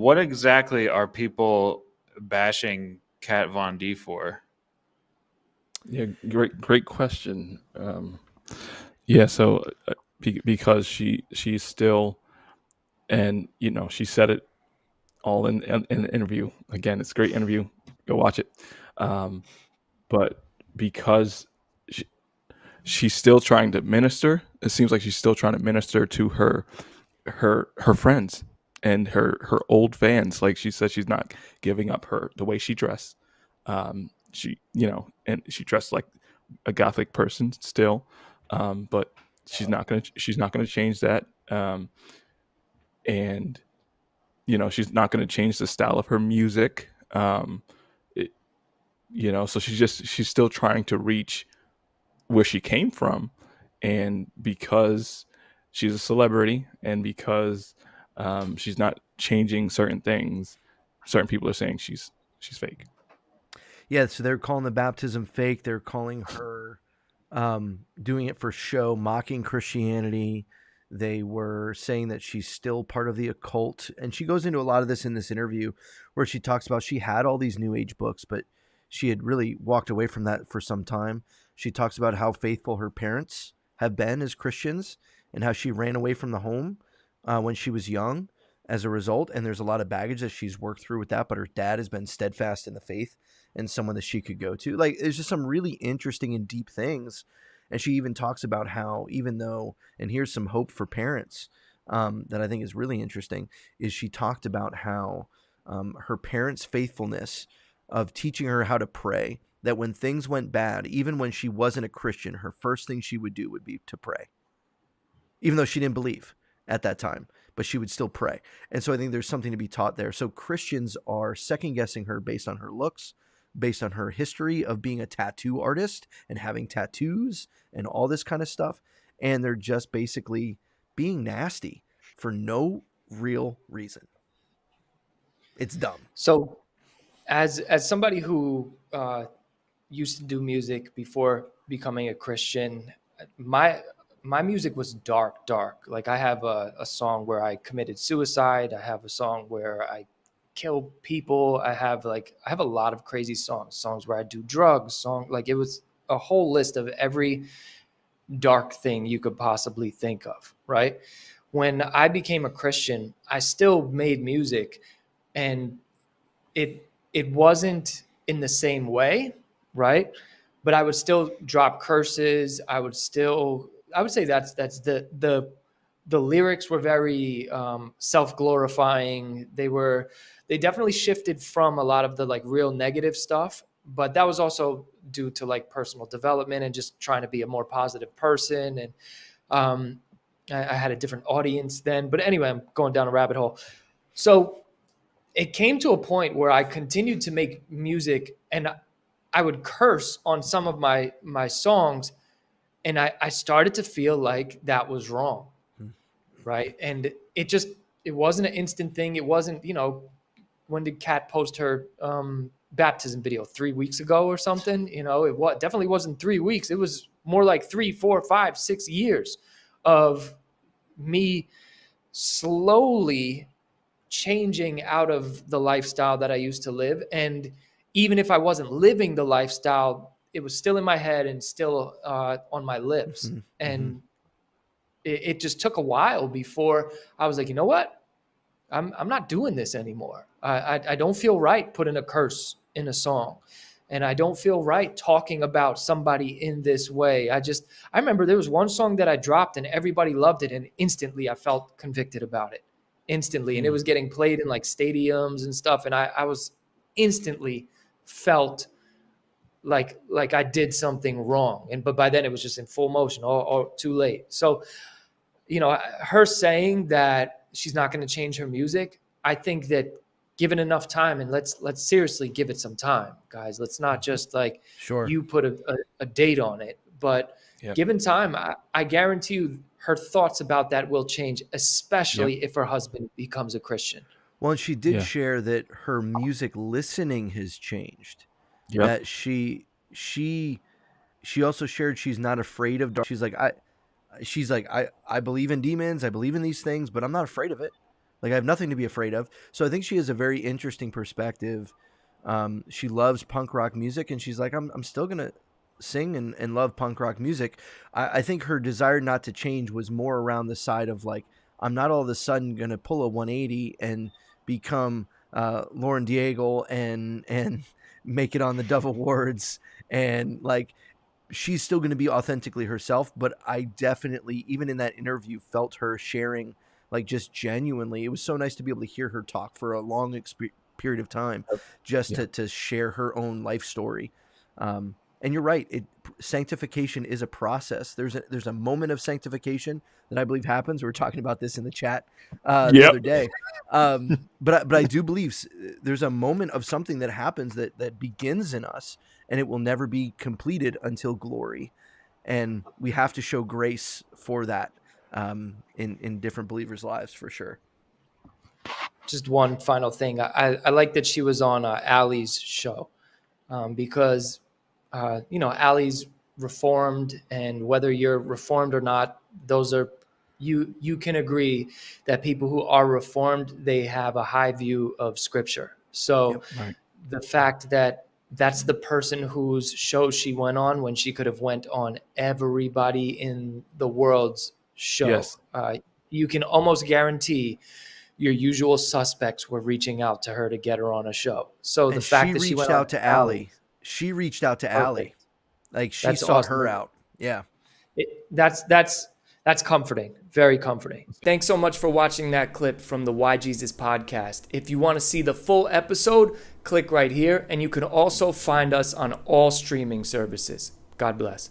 What exactly are people bashing Kat Von D for? Yeah, great question. Yeah, so because she's still, and she said it all in the interview. Again, it's a great interview. Go watch it. Um, but because she, she's still trying to minister, it seems like she's still trying to minister to her friends and her old fans. Like she said, she's not giving up the way she dressed. She and she dressed like a gothic person still, but she's not gonna change that. And she's not gonna change the style of her music. It, so she's still trying to reach where she came from, and because she's a celebrity and because she's not changing certain things, certain people are saying she's fake. Yeah, so they're calling the baptism fake. They're calling her doing it for show, mocking Christianity. They were saying that she's still part of the occult. And she goes into a lot of this in this interview where she talks about she had all these New Age books, but she had really walked away from that for some time. She talks about how faithful her parents have been as Christians and how she ran away from the home when she was young as a result. And there's a lot of baggage that she's worked through with that, but her dad has been steadfast in the faith and someone that she could go to. Like, there's just some really interesting and deep things. And she even talks about how, even though, and here's some hope for parents that I think is really interesting, is she talked about how her parents' faithfulness of teaching her how to pray, that when things went bad, even when she wasn't a Christian, her first thing she would do would be to pray, even though she didn't believe at that time, but she would still pray. And so I think there's something to be taught there. So Christians are second guessing her based on her looks, based on her history of being a tattoo artist and having tattoos and all this kind of stuff. And they're just basically being nasty for no real reason. It's dumb. So, as somebody who used to do music before becoming a Christian, my music was dark. Like I have a song where I committed suicide. I have a song where I kill people. I have a lot of crazy songs where I do drugs, like it was a whole list of every dark thing you could possibly think of, right? When I became a Christian, I still made music, and it wasn't in the same way, right? But I would still drop curses. I would say that's the lyrics were very self-glorifying. They definitely shifted from a lot of the like real negative stuff, but that was also due to like personal development and just trying to be a more positive person. And I had a different audience then. But anyway, I'm going down a rabbit hole. So it came to a point where I continued to make music, and I would curse on some of my songs, and I started to feel like that was wrong, right? And it wasn't an instant thing. It wasn't, when did Kat post her baptism video? 3 weeks ago or something? It definitely wasn't 3 weeks. It was more like 3, 4, 5, 6 years of me slowly changing out of the lifestyle that I used to live. And even if I wasn't living the lifestyle, it was still in my head and still on my lips. Mm-hmm. And it just took a while before I was like, you know what? I'm not doing this anymore. I don't feel right putting a curse in a song. And I don't feel right talking about somebody in this way. I remember there was one song that I dropped and everybody loved it. And instantly I felt convicted about it. Instantly. And it was getting played in like stadiums and stuff. And I was instantly felt like I did something wrong. But by then it was just in full motion or too late. So, her saying that she's not going to change her music, I think that given enough time, and let's seriously give it some time, guys. Let's not just like you put a date on it, but given time, I guarantee you her thoughts about that will change, especially if her husband becomes a Christian. Well, and she did share that her music listening has changed. Yep. That she also shared she's not afraid of dark. She's like, I believe in demons. I believe in these things, but I'm not afraid of it. Like I have nothing to be afraid of. So I think she has a very interesting perspective. She loves punk rock music, and she's like, I'm still gonna sing and love punk rock music. I think her desire not to change was more around the side of like, I'm not all of a sudden gonna pull a 180 and become Lauren Daigle and make it on the Dove Awards, and like she's still going to be authentically herself. But I definitely, even in that interview, felt her sharing like just genuinely. It was so nice to be able to hear her talk for a long period of time, just to share her own life story. And you're right. Sanctification is a process. There's a moment of sanctification that I believe happens. We were talking about this in the chat the other day. But I do believe there's a moment of something that happens that begins in us, and it will never be completed until glory. And we have to show grace for that in different believers' lives, for sure. Just one final thing. I like that she was on Allie's show because Allie's Reformed, and whether you're Reformed or not, those are you can agree that people who are Reformed, they have a high view of Scripture. So the fact that that's the person whose show she went on when she could have went on everybody in the world's show. Yes. You can almost guarantee your usual suspects were reaching out to her to get her on a show. So the fact that she went out to Allie. She reached out to Allie. Like she That's sought awesome. her out. Yeah. That's comforting. Very comforting. Thanks so much for watching that clip from the Why Jesus podcast. If you want to see the full episode, click right here, and you can also find us on all streaming services. God bless.